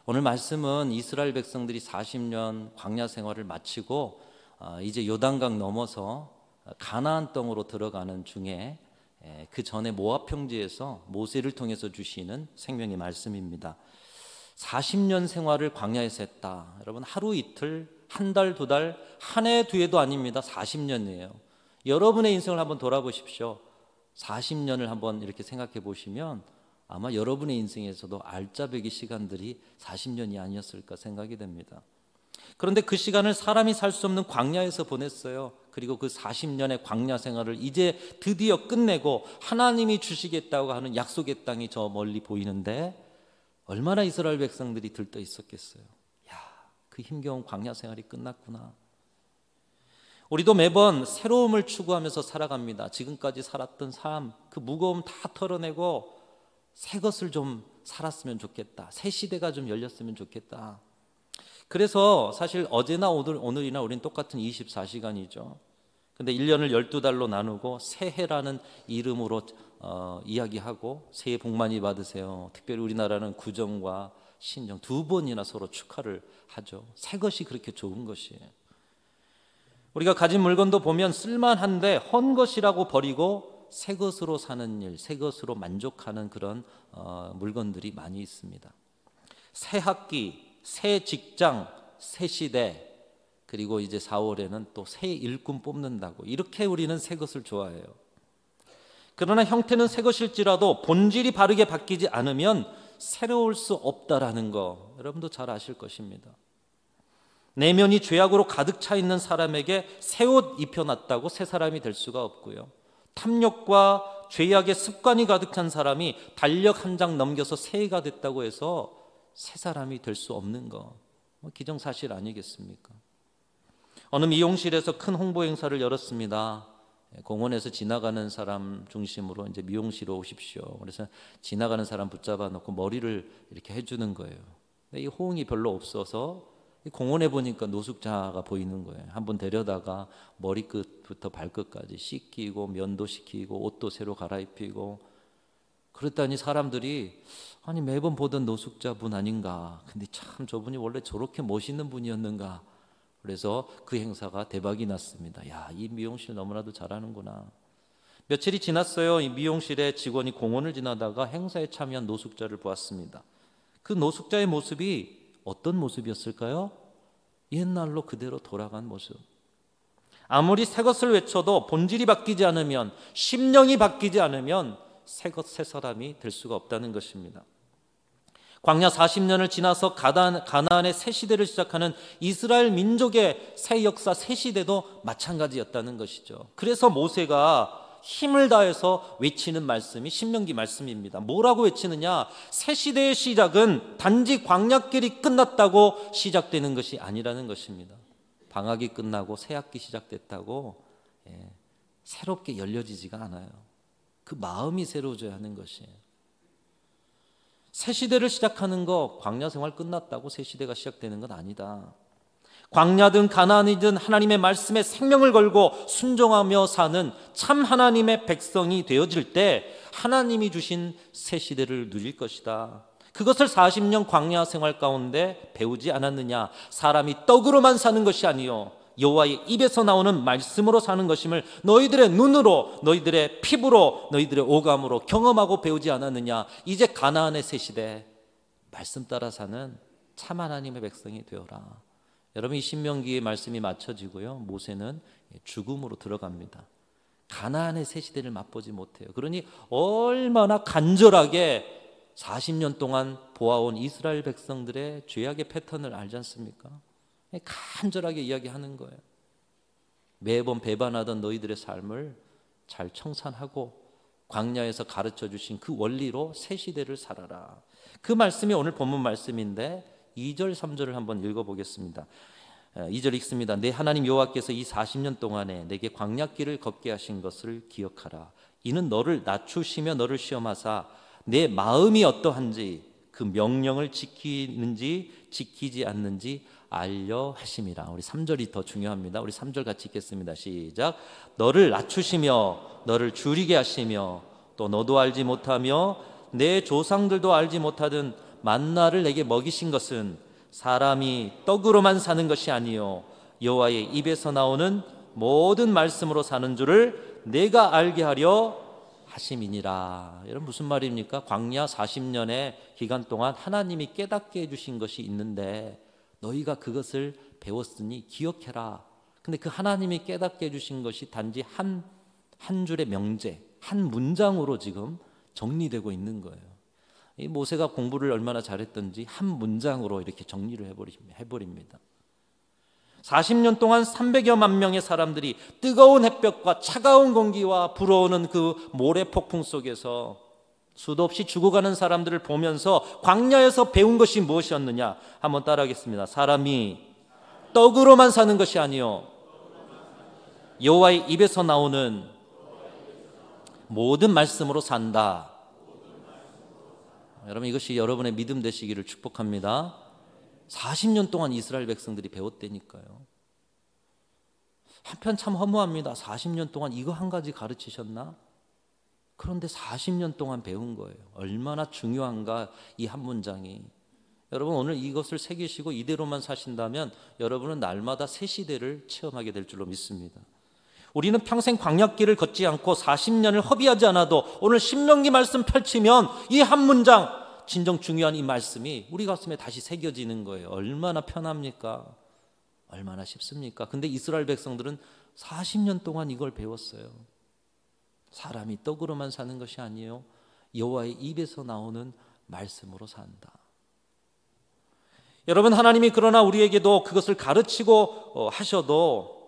오늘 말씀은 이스라엘 백성들이 40년 광야 생활을 마치고 이제 요단강 넘어서 가나안 땅으로 들어가는 중에 그 전에 모압 평지에서 모세를 통해서 주시는 생명의 말씀입니다. 40년 생활을 광야에서 했다. 여러분, 하루 이틀, 한 달, 두 달, 한 해, 두 해도 아닙니다. 40년이에요. 여러분의 인생을 한번 돌아보십시오. 40년을 한번 이렇게 생각해 보시면 아마 여러분의 인생에서도 알짜배기 시간들이 40년이 아니었을까 생각이 됩니다. 그런데 그 시간을 사람이 살 수 없는 광야에서 보냈어요. 그리고 그 40년의 광야 생활을 이제 드디어 끝내고 하나님이 주시겠다고 하는 약속의 땅이 저 멀리 보이는데 얼마나 이스라엘 백성들이 들떠 있었겠어요. 야, 그 힘겨운 광야 생활이 끝났구나. 우리도 매번 새로움을 추구하면서 살아갑니다. 지금까지 살았던 삶, 그 무거움 다 털어내고 새 것을 좀 살았으면 좋겠다. 새 시대가 좀 열렸으면 좋겠다. 그래서 사실 어제나 오늘이나 우린 똑같은 24시간이죠. 근데 1년을 12달로 나누고 새해라는 이름으로 이야기하고 새해 복 많이 받으세요. 특별히 우리나라는 구정과 신정 두 번이나 서로 축하를 하죠. 새 것이 그렇게 좋은 것이에요. 우리가 가진 물건도 보면 쓸만한데 헌 것이라고 버리고 새 것으로 사는 일, 새 것으로 만족하는 그런 물건들이 많이 있습니다. 새 학기, 새 직장, 새 시대, 그리고 이제 4월에는 또 새 일꾼 뽑는다고 이렇게 우리는 새 것을 좋아해요. 그러나 형태는 새 것일지라도 본질이 바르게 바뀌지 않으면 새로울 수 없다라는 거 여러분도 잘 아실 것입니다. 내면이 죄악으로 가득 차 있는 사람에게 새 옷 입혀놨다고 새 사람이 될 수가 없고요. 탐욕과 죄악의 습관이 가득한 사람이 달력 한 장 넘겨서 새해가 됐다고 해서 새 사람이 될 수 없는 거 기정사실 아니겠습니까? 어느 미용실에서 큰 홍보 행사를 열었습니다. 공원에서 지나가는 사람 중심으로 이제 미용실에 오십시오. 그래서 지나가는 사람 붙잡아 놓고 머리를 이렇게 해주는 거예요. 근데 이 호응이 별로 없어서 공원에 보니까 노숙자가 보이는 거예요. 한번 데려다가 머리끝부터 발끝까지 씻기고 면도 시키고 옷도 새로 갈아입히고 그랬더니 사람들이 아니 매번 보던 노숙자분 아닌가. 근데 참 저분이 원래 저렇게 멋있는 분이었는가. 그래서 그 행사가 대박이 났습니다. 야, 이 미용실 너무나도 잘하는구나. 며칠이 지났어요. 이 미용실의 직원이 공원을 지나다가 행사에 참여한 노숙자를 보았습니다. 그 노숙자의 모습이 어떤 모습이었을까요? 옛날로 그대로 돌아간 모습. 아무리 새 것을 외쳐도 본질이 바뀌지 않으면, 심령이 바뀌지 않으면 새 사람이 될 수가 없다는 것입니다. 광야 40년을 지나서 가나안의 새 시대를 시작하는 이스라엘 민족의 새 역사, 새 시대도 마찬가지였다는 것이죠. 그래서 모세가 힘을 다해서 외치는 말씀이 신명기 말씀입니다. 뭐라고 외치느냐? 새 시대의 시작은 단지 광야길이 끝났다고 시작되는 것이 아니라는 것입니다. 방학이 끝나고 새 학기 시작됐다고 새롭게 열려지지가 않아요. 그 마음이 새로워져야 하는 것이에요. 새 시대를 시작하는 거 광야 생활 끝났다고 새 시대가 시작되는 건 아니다. 광야든 가나안이든 하나님의 말씀에 생명을 걸고 순종하며 사는 참 하나님의 백성이 되어질 때 하나님이 주신 새 시대를 누릴 것이다. 그것을 40년 광야 생활 가운데 배우지 않았느냐? 사람이 떡으로만 사는 것이 아니요 여호와의 입에서 나오는 말씀으로 사는 것임을 너희들의 눈으로, 너희들의 피부로, 너희들의 오감으로 경험하고 배우지 않았느냐? 이제 가나안의 새 시대 말씀 따라 사는 참 하나님의 백성이 되어라. 여러분, 이 신명기의 말씀이 맞춰지고요, 모세는 죽음으로 들어갑니다. 가나안의 새 시대를 맛보지 못해요. 그러니 얼마나 간절하게 40년 동안 보아온 이스라엘 백성들의 죄악의 패턴을 알지 않습니까? 간절하게 이야기하는 거예요. 매번 배반하던 너희들의 삶을 잘 청산하고 광야에서 가르쳐 주신 그 원리로 새 시대를 살아라. 그 말씀이 오늘 본문 말씀인데 2절 3절을 한번 읽어보겠습니다. 2절 읽습니다. 내 하나님 여호와께서 이 40년 동안에 내게 광야길을 걷게 하신 것을 기억하라. 이는 너를 낮추시며 너를 시험하사 내 마음이 어떠한지 그 명령을 지키는지 지키지 않는지 알려 하심이라. 우리 3절이 더 중요합니다. 우리 3절 같이 읽겠습니다. 시작. 너를 낮추시며 너를 줄이게 하시며 또 너도 알지 못하며 내 조상들도 알지 못하던 만나를 내게 먹이신 것은 사람이 떡으로만 사는 것이 아니요 여호와의 입에서 나오는 모든 말씀으로 사는 줄을 내가 알게 하려 하심이니라. 여러분 무슨 말입니까? 광야 40년의 기간 동안 하나님이 깨닫게 해주신 것이 있는데 너희가 그것을 배웠으니 기억해라. 근데 그 하나님이 깨닫게 해주신 것이 단지 한 줄의 명제, 한 문장으로 지금 정리되고 있는 거예요. 이 모세가 공부를 얼마나 잘했던지 한 문장으로 이렇게 정리를 해버립니다. 40년 동안 300여만 명의 사람들이 뜨거운 햇볕과 차가운 공기와 불어오는 그 모래 폭풍 속에서 수도 없이 죽어가는 사람들을 보면서 광야에서 배운 것이 무엇이었느냐? 한번 따라하겠습니다. 사람이 떡으로만 사는 것이 아니요 여호와의 입에서 나오는 모든 말씀으로 산다. 여러분 이것이 여러분의 믿음 되시기를 축복합니다. 40년 동안 이스라엘 백성들이 배웠다니까요. 한편 참 허무합니다. 40년 동안 이거 한 가지 가르치셨나? 그런데 40년 동안 배운 거예요. 얼마나 중요한가 이 한 문장이. 여러분 오늘 이것을 새기시고 이대로만 사신다면 여러분은 날마다 새 시대를 체험하게 될 줄로 믿습니다. 우리는 평생 광야길을 걷지 않고 40년을 허비하지 않아도 오늘 신명기 말씀 펼치면 이 한 문장 진정 중요한 이 말씀이 우리 가슴에 다시 새겨지는 거예요. 얼마나 편합니까? 얼마나 쉽습니까? 근데 이스라엘 백성들은 40년 동안 이걸 배웠어요. 사람이 떡으로만 사는 것이 아니에요. 여호와의 입에서 나오는 말씀으로 산다. 여러분 하나님이 그러나 우리에게도 그것을 가르치고 하셔도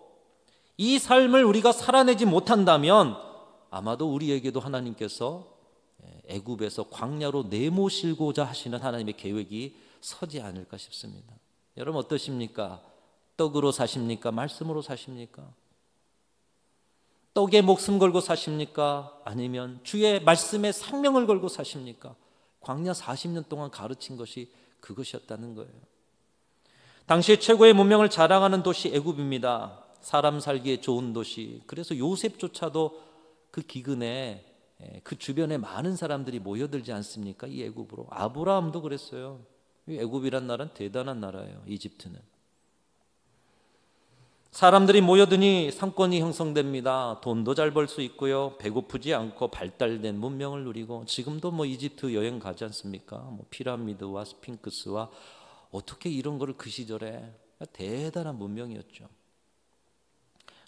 이 삶을 우리가 살아내지 못한다면 아마도 우리에게도 하나님께서 애굽에서 광야로 내모시고자 하시는 하나님의 계획이 서지 않을까 싶습니다. 여러분 어떠십니까? 떡으로 사십니까? 말씀으로 사십니까? 떡에 목숨 걸고 사십니까? 아니면 주의 말씀에 생명을 걸고 사십니까? 광야 40년 동안 가르친 것이 그것이었다는 거예요. 당시 최고의 문명을 자랑하는 도시 애굽입니다. 사람 살기에 좋은 도시. 그래서 요셉조차도 그 기근에 그 주변에 많은 사람들이 모여들지 않습니까? 이 애굽으로. 아브라함도 그랬어요. 애굽이란 나라는 대단한 나라예요. 이집트는. 사람들이 모여드니 상권이 형성됩니다. 돈도 잘 벌 수 있고요. 배고프지 않고 발달된 문명을 누리고 지금도 이집트 여행 가지 않습니까? 피라미드와 스핑크스와 어떻게 이런 거를 그 시절에 대단한 문명이었죠.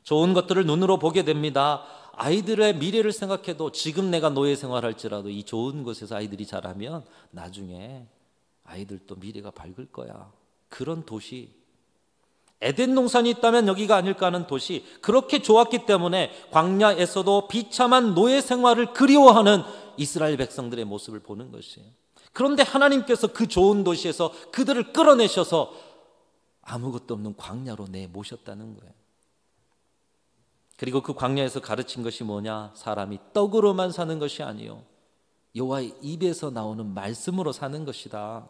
좋은 것들을 눈으로 보게 됩니다. 아이들의 미래를 생각해도 지금 내가 노예 생활할지라도 이 좋은 곳에서 아이들이 자라면 나중에 아이들도 미래가 밝을 거야. 그런 도시. 에덴 동산이 있다면 여기가 아닐까 하는 도시. 그렇게 좋았기 때문에 광야에서도 비참한 노예 생활을 그리워하는 이스라엘 백성들의 모습을 보는 것이에요. 그런데 하나님께서 그 좋은 도시에서 그들을 끌어내셔서 아무것도 없는 광야로 내모셨다는 거예요. 그리고 그 광야에서 가르친 것이 뭐냐? 사람이 떡으로만 사는 것이 아니요 여호와의 입에서 나오는 말씀으로 사는 것이다.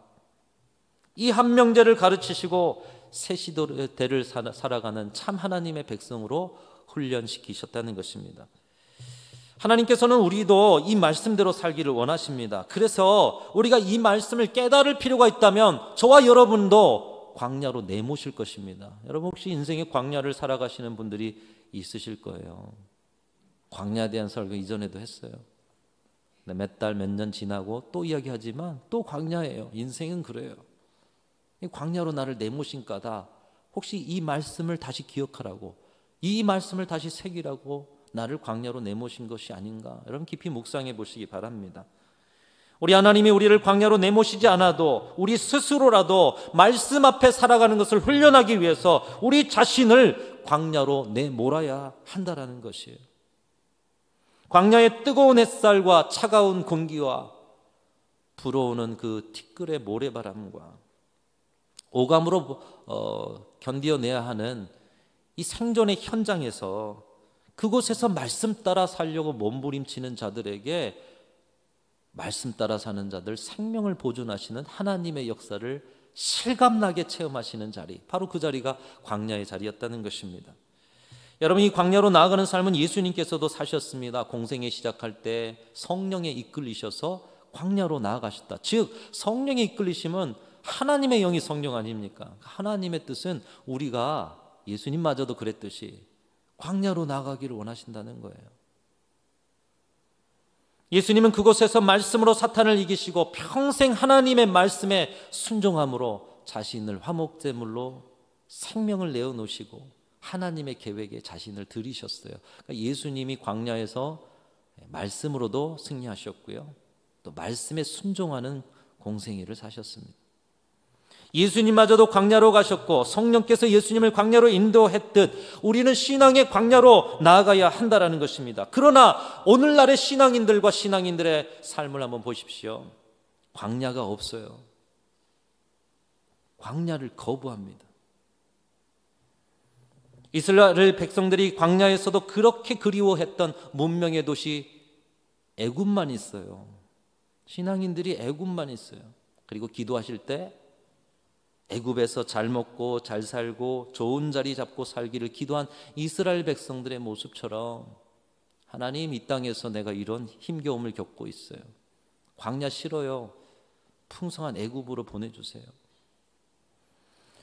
이 한 명제를 가르치시고 새 시대를 살아가는 참 하나님의 백성으로 훈련시키셨다는 것입니다. 하나님께서는 우리도 이 말씀대로 살기를 원하십니다. 그래서 우리가 이 말씀을 깨달을 필요가 있다면 저와 여러분도 광야로 내모실 것입니다. 여러분 혹시 인생의 광야를 살아가시는 분들이 있으실 거예요. 광야에 대한 설교 이전에도 했어요. 몇 달, 몇 년 지나고 또 이야기하지만 또 광야예요. 인생은 그래요. 이 광야로 나를 내모신 까다 혹시 이 말씀을 다시 기억하라고, 이 말씀을 다시 새기라고 나를 광야로 내모신 것이 아닌가? 여러분 깊이 묵상해 보시기 바랍니다. 우리 하나님이 우리를 광야로 내모시지 않아도 우리 스스로라도 말씀 앞에 살아가는 것을 훈련하기 위해서 우리 자신을 광야로 내몰아야 한다라는 것이에요. 광야의 뜨거운 햇살과 차가운 공기와 불어오는 그 티끌의 모래바람과 오감으로 견뎌내야 하는 이 생존의 현장에서 그곳에서 말씀 따라 살려고 몸부림치는 자들에게 말씀 따라 사는 자들 생명을 보존하시는 하나님의 역사를 실감나게 체험하시는 자리, 바로 그 자리가 광야의 자리였다는 것입니다. 여러분 이 광야로 나아가는 삶은 예수님께서도 사셨습니다. 공생애 시작할 때 성령에 이끌리셔서 광야로 나아가셨다. 즉 성령이 이끌리시면 하나님의 영이 성령 아닙니까? 하나님의 뜻은 우리가 예수님마저도 그랬듯이 광야로 나가기를 원하신다는 거예요. 예수님은 그곳에서 말씀으로 사탄을 이기시고 평생 하나님의 말씀에 순종함으로 자신을 화목제물로 생명을 내어놓으시고 하나님의 계획에 자신을 들이셨어요. 그러니까 예수님이 광야에서 말씀으로도 승리하셨고요, 또 말씀에 순종하는 공생애를 사셨습니다. 예수님마저도 광야로 가셨고 성령께서 예수님을 광야로 인도했듯 우리는 신앙의 광야로 나아가야 한다는 것입니다. 그러나 오늘날의 신앙인들과 신앙인들의 삶을 한번 보십시오. 광야가 없어요. 광야를 거부합니다. 이스라엘 백성들이 광야에서도 그렇게 그리워했던 문명의 도시 애굽만 있어요. 신앙인들이 애굽만 있어요. 그리고 기도하실 때 애굽에서 잘 먹고 잘 살고 좋은 자리 잡고 살기를 기도한 이스라엘 백성들의 모습처럼 하나님, 이 땅에서 내가 이런 힘겨움을 겪고 있어요. 광야 싫어요. 풍성한 애굽으로 보내주세요.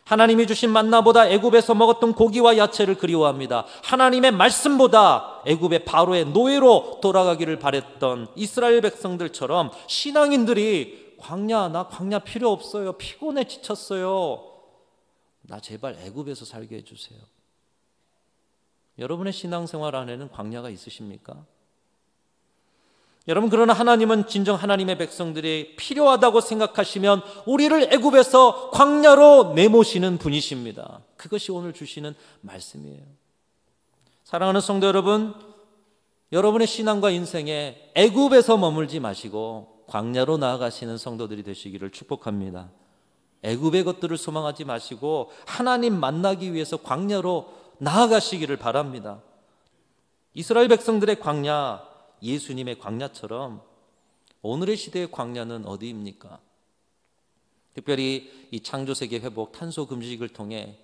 하나님이 주신 만나보다 애굽에서 먹었던 고기와 야채를 그리워합니다. 하나님의 말씀보다 애굽의 바로의 노예로 돌아가기를 바랬던 이스라엘 백성들처럼 신앙인들이 나 광야 필요 없어요. 피곤해 지쳤어요. 나 제발 애굽에서 살게 해주세요. 여러분의 신앙생활 안에는 광야가 있으십니까? 여러분, 그러나 하나님은 진정 하나님의 백성들이 필요하다고 생각하시면 우리를 애굽에서 광야로 내모시는 분이십니다. 그것이 오늘 주시는 말씀이에요. 사랑하는 성도 여러분, 여러분의 신앙과 인생에 애굽에서 머물지 마시고 광야로 나아가시는 성도들이 되시기를 축복합니다. 애굽의 것들을 소망하지 마시고 하나님 만나기 위해서 광야로 나아가시기를 바랍니다. 이스라엘 백성들의 광야, 예수님의 광야처럼 오늘의 시대의 광야는 어디입니까? 특별히 이 창조세계 회복, 탄소 금식을 통해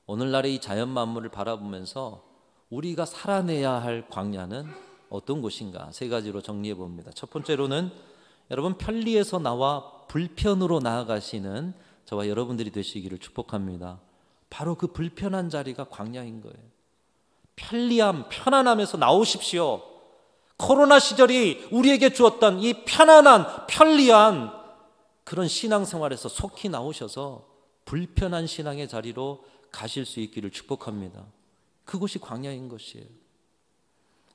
오늘날의 이 자연 만물을 바라보면서 우리가 살아내야 할 광야는 어떤 곳인가? 세 가지로 정리해 봅니다. 첫 번째로는 여러분, 편리에서 나와 불편으로 나아가시는 저와 여러분들이 되시기를 축복합니다. 바로 그 불편한 자리가 광야인 거예요. 편리함, 편안함에서 나오십시오. 코로나 시절이 우리에게 주었던 이 편안한, 편리한 그런 신앙생활에서 속히 나오셔서 불편한 신앙의 자리로 가실 수 있기를 축복합니다. 그곳이 광야인 것이에요.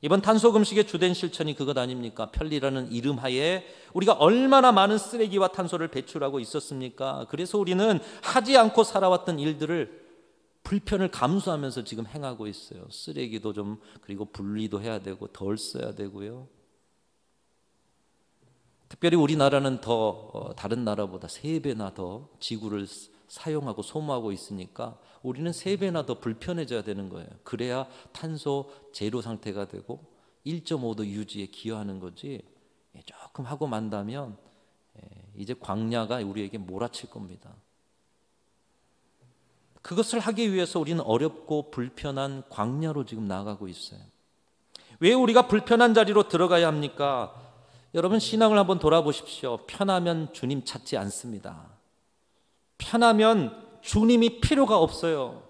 이번 탄소금식의 주된 실천이 그것 아닙니까? 편리라는 이름 하에 우리가 얼마나 많은 쓰레기와 탄소를 배출하고 있었습니까? 그래서 우리는 하지 않고 살아왔던 일들을 불편을 감수하면서 지금 행하고 있어요. 쓰레기도 좀, 그리고 분리도 해야 되고 덜 써야 되고요. 특별히 우리나라는 더 다른 나라보다 3배나 더 지구를 사용하고 소모하고 있으니까 우리는 3배나 더 불편해져야 되는 거예요. 그래야 탄소 제로 상태가 되고 1.5도 유지에 기여하는 거지. 조금 하고 만다면 이제 광야가 우리에게 몰아칠 겁니다. 그것을 하기 위해서 우리는 어렵고 불편한 광야로 지금 나아가고 있어요. 왜 우리가 불편한 자리로 들어가야 합니까? 여러분, 신앙을 한번 돌아보십시오. 편하면 주님 찾지 않습니다. 편하면 주님이 필요가 없어요.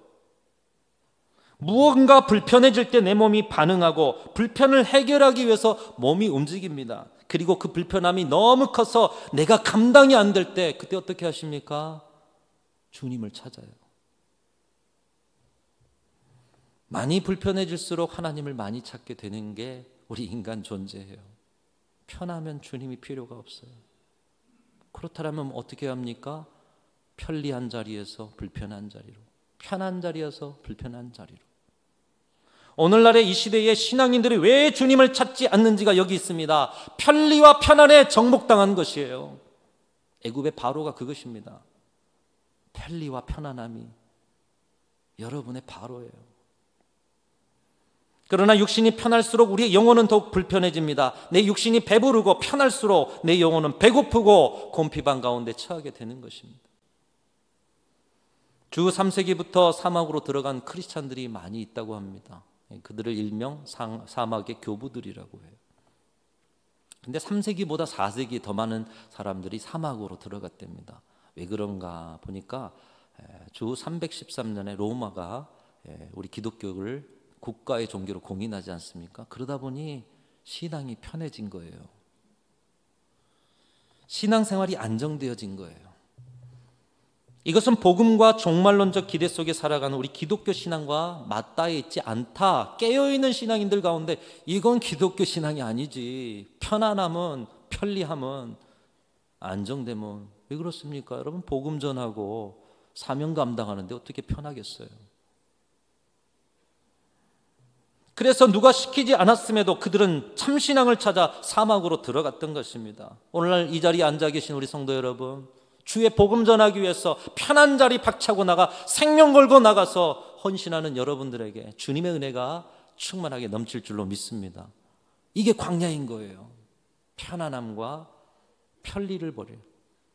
무언가 불편해질 때 내 몸이 반응하고 불편을 해결하기 위해서 몸이 움직입니다. 그리고 그 불편함이 너무 커서 내가 감당이 안 될 때 그때 어떻게 하십니까? 주님을 찾아요. 많이 불편해질수록 하나님을 많이 찾게 되는 게 우리 인간 존재예요. 편하면 주님이 필요가 없어요. 그렇다면 어떻게 합니까? 편리한 자리에서 불편한 자리로, 편한 자리에서 불편한 자리로. 오늘날의 이 시대의 신앙인들이 왜 주님을 찾지 않는지가 여기 있습니다. 편리와 편안에 정복당한 것이에요. 애굽의 바로가 그것입니다. 편리와 편안함이 여러분의 바로예요. 그러나 육신이 편할수록 우리의 영혼은 더욱 불편해집니다. 내 육신이 배부르고 편할수록 내 영혼은 배고프고 곤피방 가운데 처하게 되는 것입니다. 주 3세기부터 사막으로 들어간 크리스찬들이 많이 있다고 합니다. 그들을 일명 사막의 교부들이라고 해요. 근데 3세기보다 4세기 더 많은 사람들이 사막으로 들어갔답니다. 왜 그런가 보니까 주 313년에 로마가 우리 기독교를 국가의 종교로 공인하지 않습니까? 그러다 보니 신앙이 편해진 거예요. 신앙생활이 안정되어진 거예요. 이것은 복음과 종말론적 기대 속에 살아가는 우리 기독교 신앙과 맞닿아 있지 않다. 깨어있는 신앙인들 가운데 이건 기독교 신앙이 아니지. 편안함은, 편리함은, 안정됨은 왜 그렇습니까? 여러분, 복음 전하고 사명 감당하는데 어떻게 편하겠어요? 그래서 누가 시키지 않았음에도 그들은 참신앙을 찾아 사막으로 들어갔던 것입니다. 오늘날 이 자리에 앉아 계신 우리 성도 여러분, 주의 복음 전하기 위해서 편한 자리 박차고 나가 생명 걸고 나가서 헌신하는 여러분들에게 주님의 은혜가 충만하게 넘칠 줄로 믿습니다. 이게 광야인 거예요. 편안함과 편리를 버려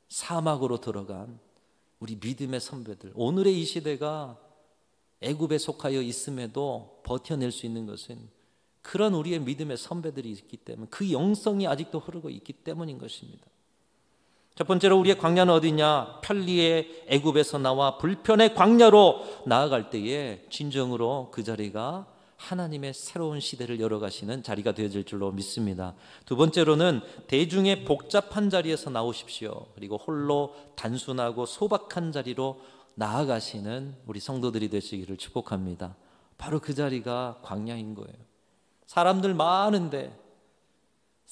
사막으로 들어간 우리 믿음의 선배들. 오늘의 이 시대가 애굽에 속하여 있음에도 버텨낼 수 있는 것은 그런 우리의 믿음의 선배들이 있기 때문에, 그 영성이 아직도 흐르고 있기 때문인 것입니다. 첫 번째로 우리의 광야는 어디냐? 편리의 애굽에서 나와 불편의 광야로 나아갈 때에 진정으로 그 자리가 하나님의 새로운 시대를 열어가시는 자리가 되어질 줄로 믿습니다. 두 번째로는 대중의 복잡한 자리에서 나오십시오. 그리고 홀로 단순하고 소박한 자리로 나아가시는 우리 성도들이 되시기를 축복합니다. 바로 그 자리가 광야인 거예요. 사람들 많은데,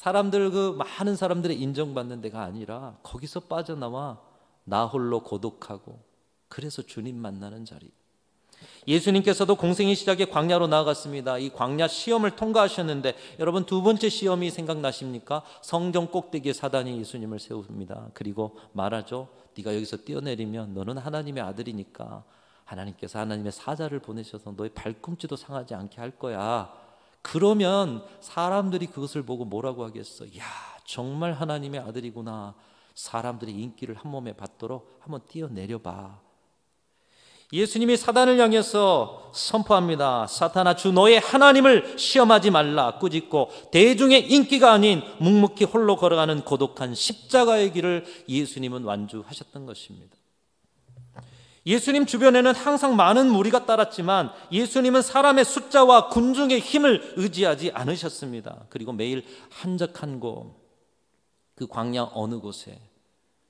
많은 사람들의 인정받는 데가 아니라 거기서 빠져나와 나 홀로 고독하고, 그래서 주님 만나는 자리. 예수님께서도 공생의 시작에 광야로 나아갔습니다. 이 광야 시험을 통과하셨는데 여러분, 두 번째 시험이 생각나십니까? 성전 꼭대기에 사단이 예수님을 세웁니다. 그리고 말하죠. 네가 여기서 뛰어내리면 너는 하나님의 아들이니까 하나님께서 하나님의 사자를 보내셔서 너의 발꿈치도 상하지 않게 할 거야. 그러면 사람들이 그것을 보고 뭐라고 하겠어? 야, 정말 하나님의 아들이구나. 사람들이 인기를 한 몸에 받도록 한번 뛰어내려봐. 예수님이 사단을 향해서 선포합니다. 사탄아, 주 너의 하나님을 시험하지 말라. 꾸짖고 대중의 인기가 아닌 묵묵히 홀로 걸어가는 고독한 십자가의 길을 예수님은 완주하셨던 것입니다. 예수님 주변에는 항상 많은 무리가 따랐지만 예수님은 사람의 숫자와 군중의 힘을 의지하지 않으셨습니다. 그리고 매일 한적한 곳, 그 광야 어느 곳에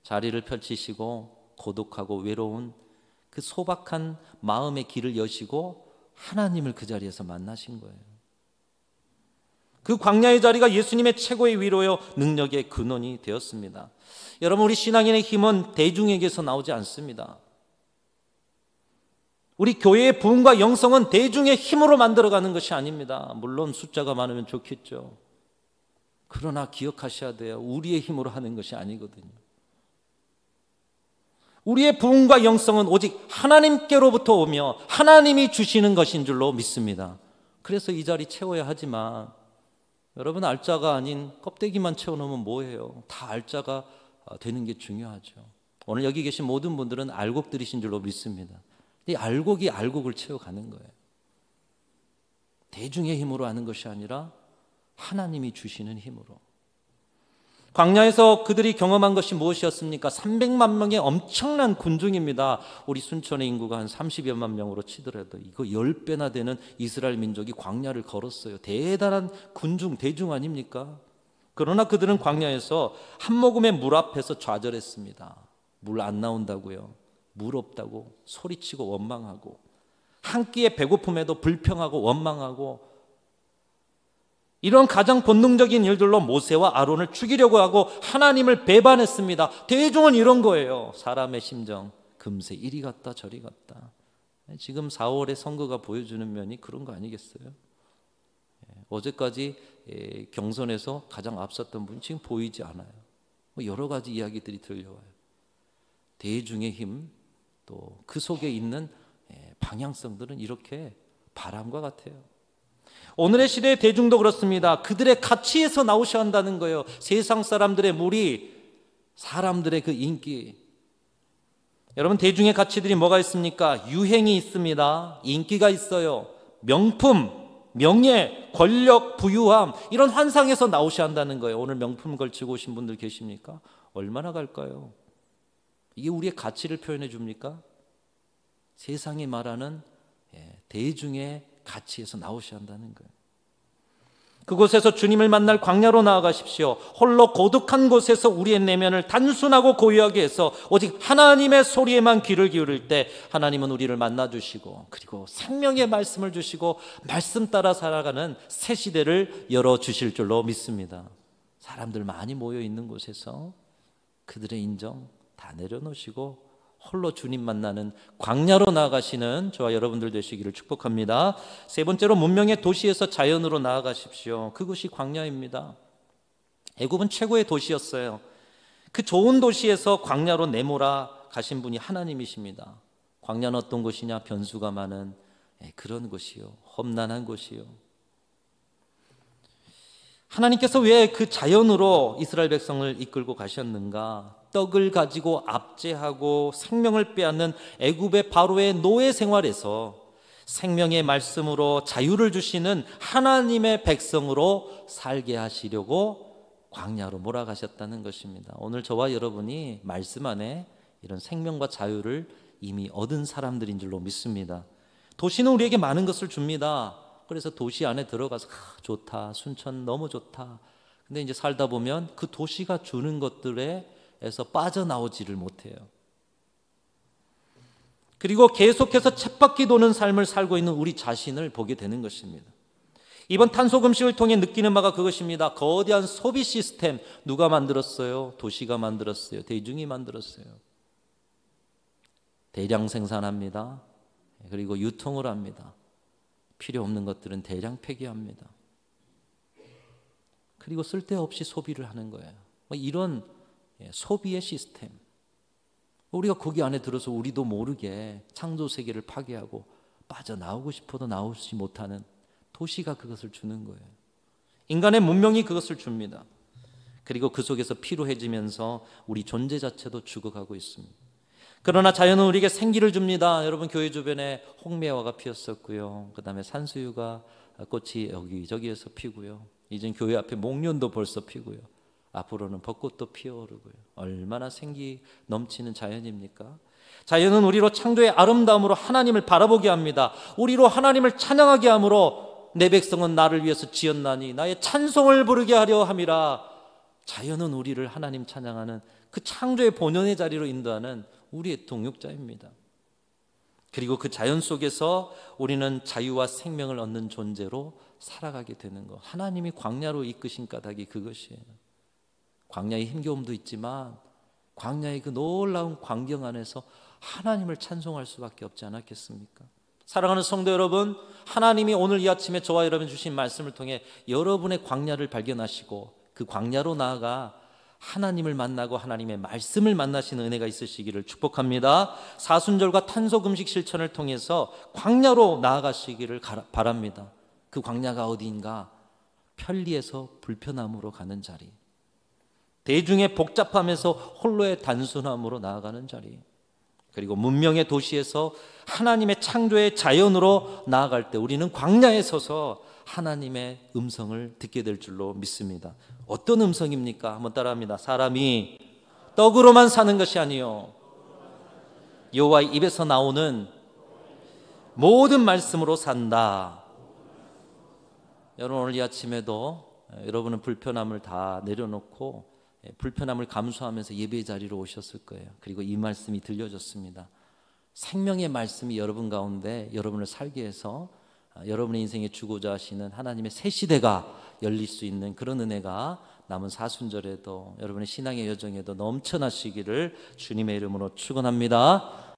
자리를 펼치시고 고독하고 외로운 그 소박한 마음의 길을 여시고 하나님을 그 자리에서 만나신 거예요. 그 광야의 자리가 예수님의 최고의 위로요, 능력의 근원이 되었습니다. 여러분, 우리 신앙인의 힘은 대중에게서 나오지 않습니다. 우리 교회의 부흥과 영성은 대중의 힘으로 만들어가는 것이 아닙니다. 물론 숫자가 많으면 좋겠죠. 그러나 기억하셔야 돼요. 우리의 힘으로 하는 것이 아니거든요. 우리의 부흥과 영성은 오직 하나님께로부터 오며 하나님이 주시는 것인 줄로 믿습니다. 그래서 이 자리 채워야 하지만 여러분, 알짜가 아닌 껍데기만 채워놓으면 뭐예요? 다 알짜가 되는 게 중요하죠. 오늘 여기 계신 모든 분들은 알곡들이신 줄로 믿습니다. 이 알곡이 알곡을 채워가는 거예요. 대중의 힘으로 하는 것이 아니라 하나님이 주시는 힘으로. 광야에서 그들이 경험한 것이 무엇이었습니까? 300만 명의 엄청난 군중입니다. 우리 순천의 인구가 한 30여만 명으로 치더라도 이거 10배나 되는 이스라엘 민족이 광야를 걸었어요. 대단한 군중, 대중 아닙니까? 그러나 그들은 광야에서 한 모금의 물 앞에서 좌절했습니다. 물 안 나온다고요. 물 없다고 소리치고 원망하고, 한 끼의 배고픔에도 불평하고 원망하고, 이런 가장 본능적인 일들로 모세와 아론을 죽이려고 하고 하나님을 배반했습니다. 대중은 이런 거예요. 사람의 심정, 금세 이리 갔다 저리 갔다. 지금 4월의 선거가 보여주는 면이 그런 거 아니겠어요? 어제까지 경선에서 가장 앞섰던 분이 지금 보이지 않아요. 여러 가지 이야기들이 들려와요. 대중의 힘, 또 그 속에 있는 방향성들은 이렇게 바람과 같아요. 오늘의 시대의 대중도 그렇습니다. 그들의 가치에서 나오셔야 한다는 거예요. 세상 사람들의 무리, 사람들의 그 인기. 여러분, 대중의 가치들이 뭐가 있습니까? 유행이 있습니다. 인기가 있어요. 명품, 명예, 권력, 부유함 이런 환상에서 나오셔야 한다는 거예요. 오늘 명품 걸치고 오신 분들 계십니까? 얼마나 갈까요? 이게 우리의 가치를 표현해 줍니까? 세상이 말하는 대중의 가치에서 나오셔야 한다는 거예요. 그곳에서 주님을 만날 광야로 나아가십시오. 홀로 고독한 곳에서 우리의 내면을 단순하고 고요하게 해서 오직 하나님의 소리에만 귀를 기울일 때 하나님은 우리를 만나주시고 그리고 생명의 말씀을 주시고 말씀 따라 살아가는 새 시대를 열어주실 줄로 믿습니다. 사람들 많이 모여 있는 곳에서 그들의 인정 다 내려놓으시고 홀로 주님 만나는 광야로 나아가시는 저와 여러분들 되시기를 축복합니다. 세 번째로 문명의 도시에서 자연으로 나아가십시오. 그것이 광야입니다. 애굽은 최고의 도시였어요. 그 좋은 도시에서 광야로 내몰아 가신 분이 하나님이십니다. 광야는 어떤 곳이냐? 변수가 많은 그런 곳이요, 험난한 곳이요. 하나님께서 왜 그 자연으로 이스라엘 백성을 이끌고 가셨는가? 떡을 가지고 압제하고 생명을 빼앗는 애굽의 바로의 노예 생활에서 생명의 말씀으로 자유를 주시는 하나님의 백성으로 살게 하시려고 광야로 몰아가셨다는 것입니다. 오늘 저와 여러분이 말씀 안에 이런 생명과 자유를 이미 얻은 사람들인 줄로 믿습니다. 도시는 우리에게 많은 것을 줍니다. 그래서 도시 안에 들어가서 좋다, 순천 너무 좋다. 근데 이제 살다 보면 그 도시가 주는 것들에서 빠져나오지를 못해요. 그리고 계속해서 쳇바퀴 도는 삶을 살고 있는 우리 자신을 보게 되는 것입니다. 이번 탄소금식을 통해 느끼는 바가 그것입니다. 거대한 소비 시스템 누가 만들었어요? 도시가 만들었어요. 대중이 만들었어요. 대량 생산합니다. 그리고 유통을 합니다. 필요 없는 것들은 대량 폐기합니다. 그리고 쓸데없이 소비를 하는 거예요. 이런 소비의 시스템, 우리가 거기 안에 들어서 우리도 모르게 창조 세계를 파괴하고 빠져나오고 싶어도 나오지 못하는 도시가 그것을 주는 거예요. 인간의 문명이 그것을 줍니다. 그리고 그 속에서 피로해지면서 우리 존재 자체도 죽어가고 있습니다. 그러나 자연은 우리에게 생기를 줍니다. 여러분, 교회 주변에 홍매화가 피었었고요. 그 다음에 산수유가 꽃이 여기저기에서 피고요. 이젠 교회 앞에 목련도 벌써 피고요. 앞으로는 벚꽃도 피어오르고요. 얼마나 생기 넘치는 자연입니까? 자연은 우리로 창조의 아름다움으로 하나님을 바라보게 합니다. 우리로 하나님을 찬양하게 함으로 내 백성은 나를 위해서 지었나니 나의 찬송을 부르게 하려 함이라. 자연은 우리를 하나님 찬양하는 그 창조의 본연의 자리로 인도하는 우리의 동역자입니다. 그리고 그 자연 속에서 우리는 자유와 생명을 얻는 존재로 살아가게 되는 것. 하나님이 광야로 이끄신 까닭이 그것이에요. 광야의 힘겨움도 있지만 광야의 그 놀라운 광경 안에서 하나님을 찬송할 수밖에 없지 않았겠습니까? 사랑하는 성도 여러분, 하나님이 오늘 이 아침에 저와 여러분 주신 말씀을 통해 여러분의 광야를 발견하시고 그 광야로 나아가 하나님을 만나고 하나님의 말씀을 만나시는 은혜가 있으시기를 축복합니다. 사순절과 탄소금식 실천을 통해서 광야로 나아가시기를 바랍니다. 그 광야가 어디인가? 편리해서 불편함으로 가는 자리, 대중의 복잡함에서 홀로의 단순함으로 나아가는 자리, 그리고 문명의 도시에서 하나님의 창조의 자연으로 나아갈 때 우리는 광야에 서서 하나님의 음성을 듣게 될 줄로 믿습니다. 어떤 음성입니까? 한번 따라합니다. 사람이 떡으로만 사는 것이 아니요 여호와의 입에서 나오는 모든 말씀으로 산다. 여러분, 오늘 이 아침에도 여러분은 불편함을 다 내려놓고 불편함을 감수하면서 예배의 자리로 오셨을 거예요. 그리고 이 말씀이 들려졌습니다. 생명의 말씀이 여러분 가운데 여러분을 살게 해서 여러분의 인생에 주고자 하시는 하나님의 새 시대가 열릴 수 있는 그런 은혜가 남은 사순절에도 여러분의 신앙의 여정에도 넘쳐나시기를 주님의 이름으로 축원합니다.